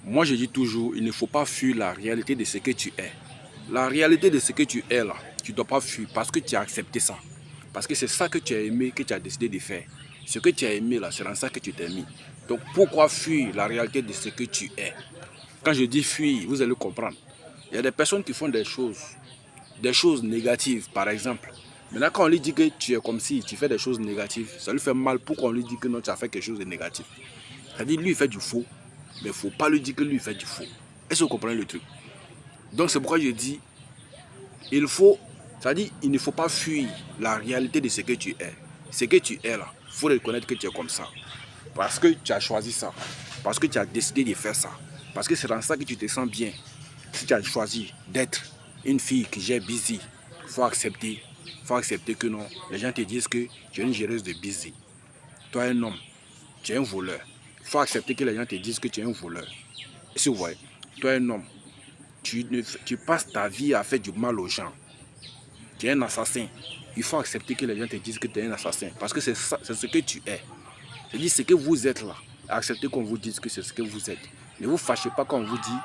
Moi, je dis toujours, il ne faut pas fuir la réalité de ce que tu es. La réalité de ce que tu es là, tu ne dois pas fuir parce que tu as accepté ça. Parce que c'est ça que tu as aimé, que tu as décidé de faire. Ce que tu as aimé là, c'est dans ça que tu t'es mis. Donc pourquoi fuir la réalité de ce que tu es? Quand je dis fuir, vous allez comprendre. Il y a des personnes qui font des choses négatives, par exemple. Maintenant, quand on lui dit que tu es comme si tu fais des choses négatives, ça lui fait mal. Pourquoi on lui dit que non, tu as fait quelque chose de négatif? C'est-à-dire, lui, il fait du faux, mais il ne faut pas lui dire que lui, il fait du faux. Est-ce que vous comprenez le truc? Donc, c'est pourquoi je dis, c'est-à-dire, il ne faut pas fuir la réalité de ce que tu es. Ce que tu es là, il faut reconnaître que tu es comme ça. Parce que tu as choisi ça. Parce que tu as décidé de faire ça. Parce que c'est dans ça que tu te sens bien. Si tu as choisi d'être une fille qui gère busy, il faut accepter. Il faut accepter que non. Les gens te disent que tu es une géreuse de busy. Toi, un homme, tu es un voleur. Il faut accepter que les gens te disent que tu es un voleur. Et si vous voyez, toi, un homme, tu passes ta vie à faire du mal aux gens. Tu es un assassin. Il faut accepter que les gens te disent que tu es un assassin. Parce que c'est ce que tu es. C'est-à-dire ce que vous êtes là. Acceptez qu'on vous dise que c'est ce que vous êtes. Ne vous fâchez pas quand on vous dit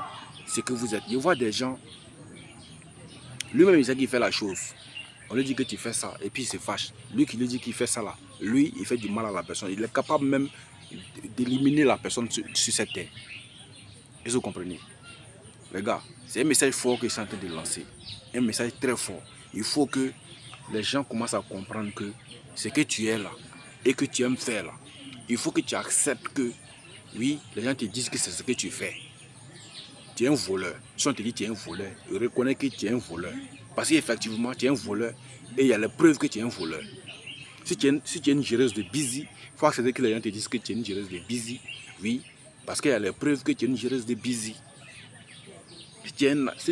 ce que vous êtes. Je vois des gens, lui-même il sait qu'il fait la chose. On lui dit que tu fais ça et puis il se fâche. Lui qui lui dit qu'il fait ça là, lui il fait du mal à la personne. Il est capable même d'éliminer la personne sur cette terre. Est-ce que vous comprenez? Les gars, c'est un message fort que je suis en train de lancer. Un message très fort. Il faut que les gens commencent à comprendre que ce que tu es là et que tu aimes faire là, il faut que tu acceptes que oui, les gens te disent que c'est ce que tu fais. Tu es un voleur. Si on te dit que tu es un voleur, reconnais que tu es un voleur. Parce qu'effectivement, tu es un voleur et il y a les preuves que tu es un voleur. Si tu es une géreuse de busy, il faut accepter que les gens te disent que tu es une géreuse de busy. Oui, parce qu'il y a les preuves que tu es une géreuse de busy. Si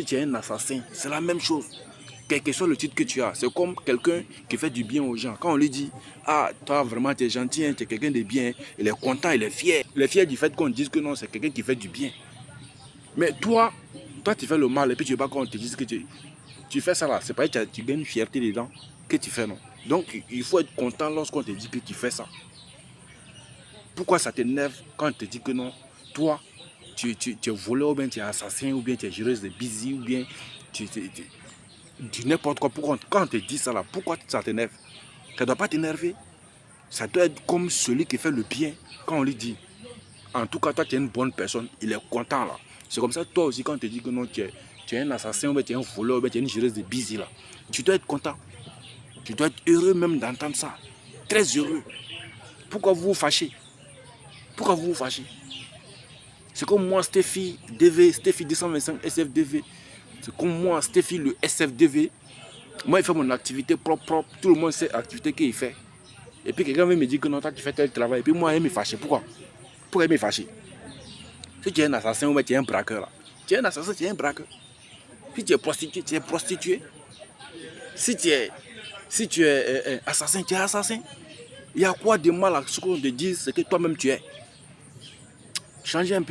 tu es un assassin, c'est la même chose. Quel que soit le titre que tu as, c'est comme quelqu'un qui fait du bien aux gens. Quand on lui dit, ah, toi vraiment tu es gentil, tu es quelqu'un de bien, il est content, il est fier. Il est fier du fait qu'on dise que non, c'est quelqu'un qui fait du bien. Mais toi, tu fais le mal et puis tu veux pas qu'on te dise que tu fais ça là. C'est pas que tu gagnes une fierté dedans que tu fais, non. Donc il faut être content lorsqu'on te dit que tu fais ça. Pourquoi ça t'énerve quand on te dit que non, toi, tu es voleur ou bien tu es assassin ou bien tu es jureuse de busy ou bien tu n'importe quoi. Pourquoi, quand on te dit ça là, pourquoi ça t'énerve? Ça ne doit pas t'énerver. Ça doit être comme celui qui fait le bien quand on lui dit. En tout cas, toi, tu es une bonne personne, il est content là. C'est comme ça, toi aussi, quand on te dit que non, tu es un assassin, ou bien tu es un voleur, ou bien tu es une jureuse de busy là, tu dois être content. Tu dois être heureux même d'entendre ça. Très heureux. Pourquoi vous vous fâchez? Pourquoi vous vous fâchez? C'est comme moi, Steffi DV, Steffi 225 SFDV. C'est comme moi, Steffi le SFDV. Moi, il fait mon activité propre. Tout le monde sait l'activité qu'il fait. Et puis quelqu'un vient me dire que non, toi tu fais tel travail. Et puis moi, il me fâche. Pourquoi? Pourquoi il me fâche? Si tu es un assassin ou tu es un braqueur là. Tu es un assassin, tu es un braqueur. Si tu es prostitué, tu es prostitué. Si tu es assassin, tu es assassin. Il y a quoi de mal à ce qu'on te dise, c'est que toi-même tu es. Changez un peu.